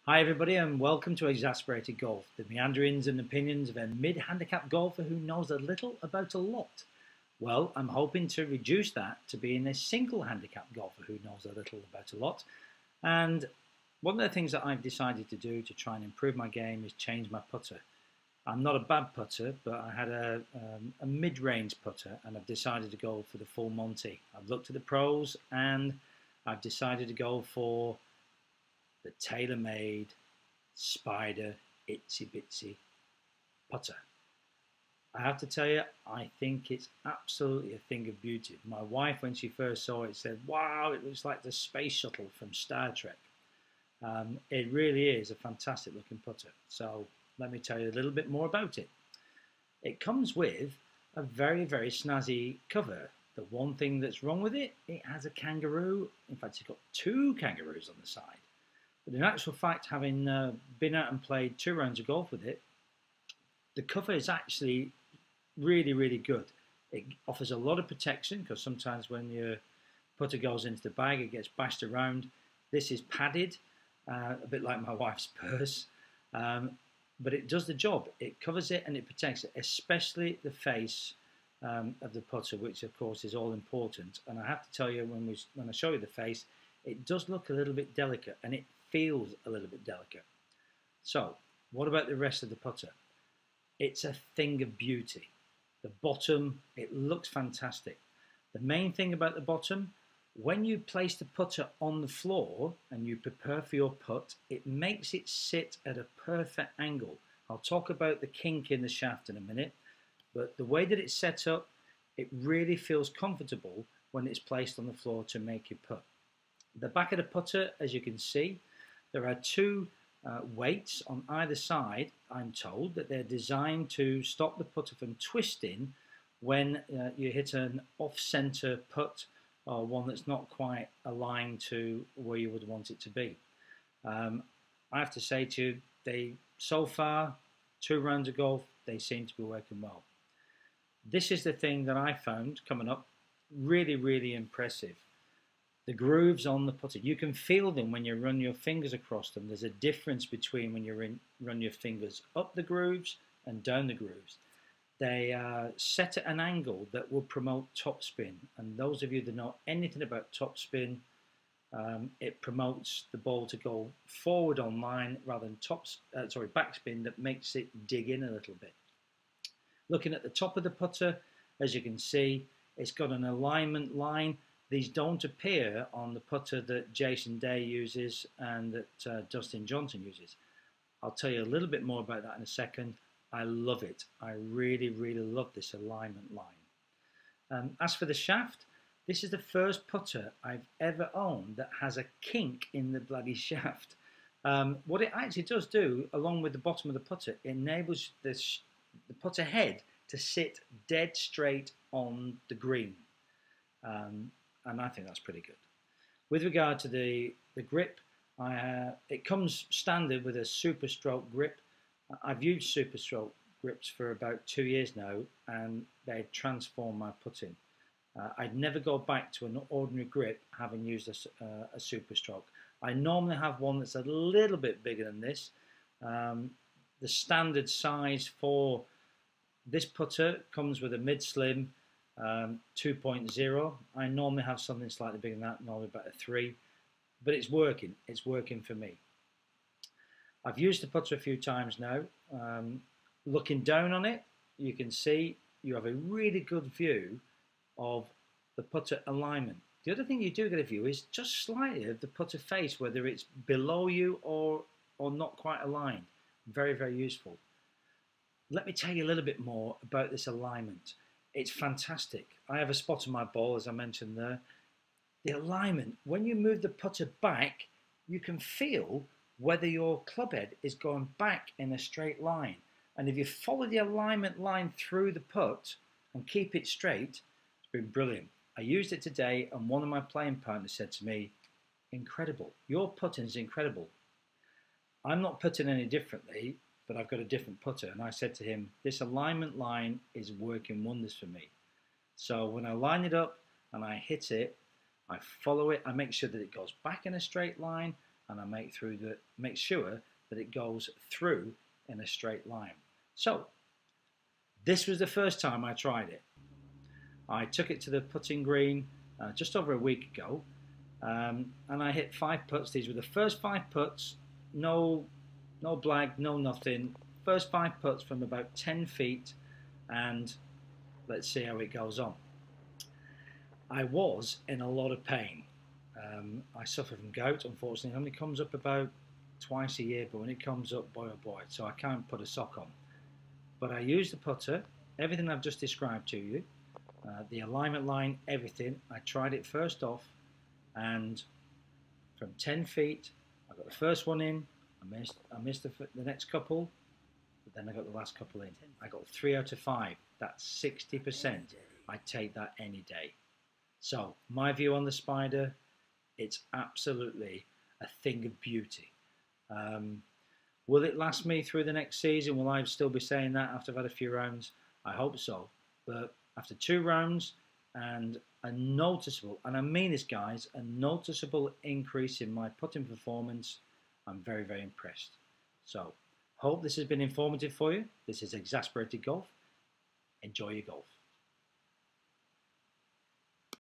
Hi everybody and welcome to Exasperated Golf, the meanderings and opinions of a mid-handicap golfer who knows a little about a lot. Well, I'm hoping to reduce that to being a single handicap golfer who knows a little about a lot. And one of the things that I've decided to do to try and improve my game is change my putter. I'm not a bad putter, but I had a mid-range putter and I've decided to go for the full Monty. I've looked at the pros and I've decided to go for the tailor-made Spider Itsy Bitsy putter. I have to tell you, I think it's absolutely a thing of beauty. My wife, when she first saw it, said, "Wow, it looks like the space shuttle from Star Trek." It really is a fantastic looking putter. So let me tell you a little bit more about it. It comes with a very, very snazzy cover. The one thing that's wrong with it, it has a kangaroo. In fact, it's got two kangaroos on the side. But in actual fact, having been out and played 2 rounds of golf with it, the cover is actually really, really good. It offers a lot of protection because sometimes when your putter goes into the bag, it gets bashed around. This is padded, a bit like my wife's purse, but it does the job. It covers it and it protects it, especially the face of the putter, which of course is all important. And I have to tell you, when I show you the face, it does look a little bit delicate and it feels a little bit delicate. So what about the rest of the putter? It's a thing of beauty. The bottom, it looks fantastic. The main thing about the bottom, when you place the putter on the floor and you prepare for your putt, it makes it sit at a perfect angle. I'll talk about the kink in the shaft in a minute, but the way that it's set up, it really feels comfortable when it's placed on the floor to make your putt. The back of the putter, as you can see, there are two weights on either side. I'm told that they're designed to stop the putter from twisting when you hit an off-center putt or one that's not quite aligned to where you would want it to be. I have to say to you, so far, 2 rounds of golf, they seem to be working well. This is the thing that I found coming up really, really impressive. The grooves on the putter, you can feel them when you run your fingers across them. There's a difference between when you run your fingers up the grooves and down the grooves. They are set at an angle that will promote topspin. And those of you that know anything about topspin, it promotes the ball to go forward on line rather than backspin, that makes it dig in a little bit. Looking at the top of the putter, as you can see, it's got an alignment line. These don't appear on the putter that Jason Day uses and that Dustin Johnson uses. I'll tell you a little bit more about that in a second. I love it. I really, really love this alignment line. As for the shaft, this is the first putter I've ever owned that has a kink in the bloody shaft. What it actually does do, along with the bottom of the putter, it enables the putter head to sit dead straight on the green. And I think that's pretty good. With regard to the grip, it comes standard with a super stroke grip. I've used super stroke grips for about 2 years now and they transform my putting. I'd never go back to an ordinary grip having used a super stroke. I normally have one that's a little bit bigger than this. The standard size for this putter comes with a mid-slim 2.0. I normally have something slightly bigger than that, normally about a 3, but it's working for me. I've used the putter a few times now. Looking down on it, you can see you have a really good view of the putter alignment. The other thing you do get a view is just slightly of the putter face, whether it's below you or not quite aligned. Very, very useful. Let me tell you a little bit more about this alignment. It's fantastic. I have a spot on my ball, as I mentioned there. The alignment, when you move the putter back, you can feel whether your club head is going back in a straight line. And if you follow the alignment line through the putt and keep it straight, it's been brilliant. I used it today and one of my playing partners said to me, "Incredible, your putting is incredible." I'm not putting any differently, but I've got a different putter. And I said to him, this alignment line is working wonders for me. So when I line it up and I hit it, I follow it, I make sure that it goes back in a straight line, and I make sure that it goes through in a straight line. So this was the first time I tried it. I took it to the putting green just over a week ago, and I hit 5 putts. These were the first 5 putts, no blag, no nothing. First 5 putts from about 10 feet, and let's see how it goes on. I was in a lot of pain. I suffer from gout, unfortunately. It only comes up about twice a year, but when it comes up, boy oh boy, so I can't put a sock on. But I used the putter, everything I've just described to you, the alignment line, everything. I tried it first off, and from 10 feet, I got the first one in, I missed the next couple, but then I got the last couple in. I got 3 out of 5. That's 60%. I'd take that any day. So my view on the Spider, it's absolutely a thing of beauty. Will it last me through the next season? Will I still be saying that after I've had a few rounds? I hope so. But after 2 rounds and a noticeable, and I mean this guys, a noticeable increase in my putting performance, I'm very, very impressed. So, hope this has been informative for you. This is Exasperated Golf. Enjoy your golf.